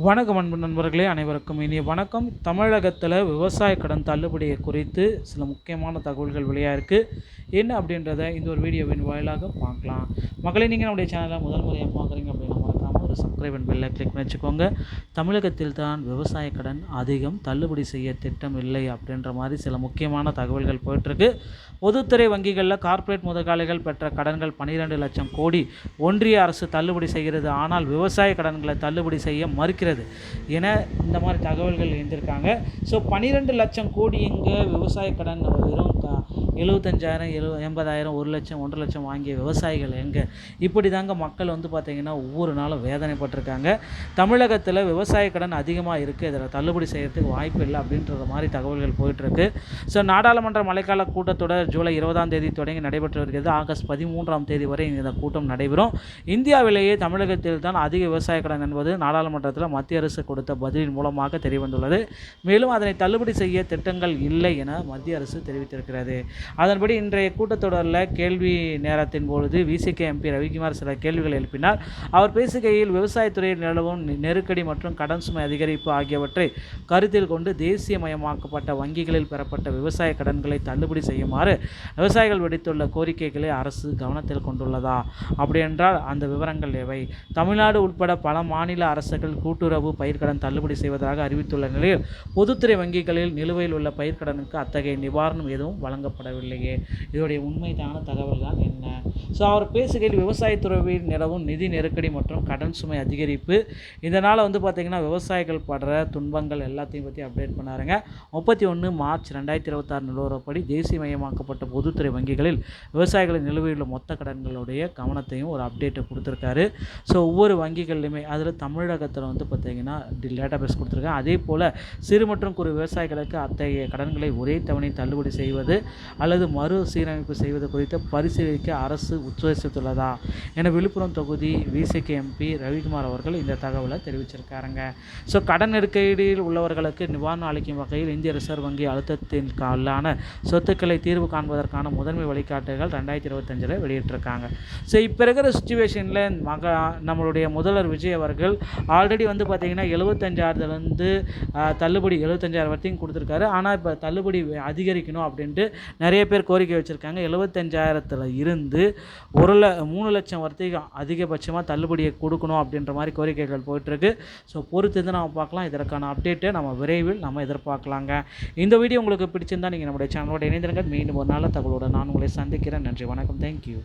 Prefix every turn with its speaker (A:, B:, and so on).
A: வணக்கம் அன்பு நண்பர்களே, அனைவருக்கும் இனிய வணக்கம். தமிழகத்தில் விவசாய கடன் தள்ளுபடியை குறித்து சில முக்கியமான தகவல்கள் வெளியாக இருக்குது. என்ன அப்படின்றத இந்த ஒரு வீடியோவின் வாயிலாக பார்க்கலாம். மக்களை, நீங்கள் நம்முடைய சேனலை முதல் முறையாக பார்க்குறீங்க அப்படின்னா மறக்காமல் ஒரு சப்ஸ்கிரைப் அண்ட் பெல்லை கிளிக் பண்ணி வச்சுக்கோங்க. தமிழகத்தில் தான் விவசாய கடன் அதிகம் தள்ளுபடி செய்ய திட்டம் இல்லை அப்படின்ற மாதிரி சில முக்கியமான தகவல்கள் போயிட்டுருக்கு. பொதுத்துறை வங்கிகளில் கார்ப்பரேட் முதலாளிகள் பெற்ற கடன்கள் 12 லட்சம் கோடி ஒன்றிய அரசு தள்ளுபடி செய்கிறது. ஆனால் விவசாய கடன்களை தள்ளுபடி செய்ய மறுக்கிறது என இந்த மாதிரி தகவல்கள் எழுந்திருக்காங்க. ஸோ 12 லட்சம் கோடி இங்கே விவசாய கடன் வெறும் 75,000 80,000 1 லட்சம் 1.5 லட்சம் வாங்கிய விவசாயிகள் எங்கே? இப்படி தாங்க மக்கள் பார்த்திங்கன்னா ஒவ்வொரு நாளும் வேதனைப்பட்டிருக்காங்க. தமிழகத்தில் விவசாய கடன் அதிகமாக இருக்குது, இதில் தள்ளுபடி செய்கிறதுக்கு வாய்ப்பு இல்லை அப்படின்ற மாதிரி தகவல்கள் போயிட்டுருக்கு. ஸோ நாடாளுமன்ற மழைக்கால கூட்டத்தொடர் ஜூலை 20ஆம் தேதி தொடங்கி நடைபெற்று வருகிறது. ஆகஸ்ட் 13ஆம் தேதி வரை இந்த கூட்டம் நடைபெறும். இந்தியாவிலேயே தமிழகத்தில் தான் அதிக விவசாய கடன் என்பது நாடாளுமன்றத்தில் மத்திய அரசு கொடுத்த பதிலின் மூலமாக தெரியவந்துள்ளது. மேலும் அதனை தள்ளுபடி செய்ய திட்டங்கள் இல்லை என மத்திய அரசு தெரிவித்திருக்கிறது. அதன்படி இன்றைய கூட்டத்தொடரில் கேள்வி நேரத்தின் பொழுது விசிகே எம்பி ரவிக்குமார் சில கேள்விகள் எழுப்பினார். அவர் பேசுகையில் விவசாயத்துறையில் நிலவும் நெருக்கடி மற்றும் கடன் சுமை அதிகரிப்பு ஆகியவற்றை கருத்தில் கொண்டு தேசியமயமாக்கப்பட்ட வங்கிகளில் பெறப்பட்ட விவசாய கடன்களை தள்ளுபடி செய்யுமாறு விவசாயிகள் விடுத்துள்ள கோரிக்கைகளை அரசு கவனத்தில் கொண்டுள்ளதா? அப்படி என்றால் அந்த விவரங்கள் எவை? தமிழ்நாடு உட்பட பல மாநில அரசுகள் கூட்டுறவு பயிர்க்கடன் தள்ளுபடி செய்வதாக அறிவித்துள்ள நிலையில் பொதுத்துறை வங்கிகளில் நிலுவையில் உள்ள பயிர்க்கடனுக்கு அத்தகைய நிவாரணம் எதுவும் வழங்கப்படவில்லையே. இதோடைய உண்மைதான தகவல் தான் என்ன? ஸோ அவர் பேசுகையில் விவசாயத்துறையில் நிலவும் நிதி நெருக்கடி மற்றும் கடன் சுமை அதிகரிப்பு, இதனால் பார்த்திங்கன்னா விவசாயிகள் படுற துன்பங்கள் எல்லாத்தையும் பற்றி அப்டேட் பண்ணாருங்க. 31 மார்ச் 2026 நிலவரப்படி தேசியமயமாக்கப்பட்ட பொதுத்துறை வங்கிகளில் விவசாயிகளின் நிலுவையில் உள்ள மொத்த கடன்களுடைய கவனத்தையும் ஒரு அப்டேட்டை கொடுத்துருக்காரு. ஸோ ஒவ்வொரு வங்கிகள்லையுமே அதில் தமிழகத்தில் பார்த்திங்கன்னா டேட்டாபேஸ் கொடுத்துருக்காங்க. அதே போல் சிறு மற்றும் குறு விவசாயிகளுக்கு அத்தகைய கடன்களை ஒரே தவணை தள்ளுபடி செய்வது அல்லது மறு சீரமைப்பு செய்வது குறித்து பரிசீலிக்க அரசு உத்தேசித்துள்ளதா என விழுப்புரம் தொகுதி விசிகே எம்பி ரவிக்குமார் அவர்கள் இந்த தகவலை தெரிவிச்சிருக்காருங்க. ஸோ கடன் நெருக்கடியில் உள்ளவர்களுக்கு நிவாரணம் அளிக்கும் வகையில் இந்திய ரிசர்வ் வங்கி அழுத்தத்தின் காலான சொத்துக்களை தீர்வு காண்பதற்கான முதன்மை வழிகாட்டுகள் 2025 வெளியிட்டிருக்காங்க. ஸோ இப்போ இருக்கிற சுச்சுவேஷனில் நம்மளுடைய முதல்வர் விஜய் அவர்கள் ஆல்ரெடி பார்த்திங்கன்னா 75,000 தள்ளுபடி 75,000 வரைக்கும் கொடுத்துருக்காரு. ஆனால் இப்போ தள்ளுபடி அதிகரிக்கணும் அப்படின்ட்டு நிறைய பேர் கோரிக்கை வச்சுருக்காங்க. 75,000 இருந்து 3 லட்சம் வரைக்கும் அதிகபட்சமாக தள்ளுபடியை கொடுக்கணும் அப்படின்ற மாதிரி கோரிக்கைகள் போயிட்டுருக்கு. ஸோ பொறுத்து நம்ம பார்க்கலாம். இதற்கான அப்டேட்டை நம்ம விரைவில் எதிர்பார்க்கலாங்க. இந்த வீடியோ உங்களுக்கு பிடிச்சிருந்தால் நீங்கள் நம்முடைய சேனலோட இணைந்திருங்க. மீண்டும் ஒரு நல்ல தகவலோடு நான் உங்களை சந்திக்கிறேன். நன்றி, வணக்கம், தேங்க்யூ.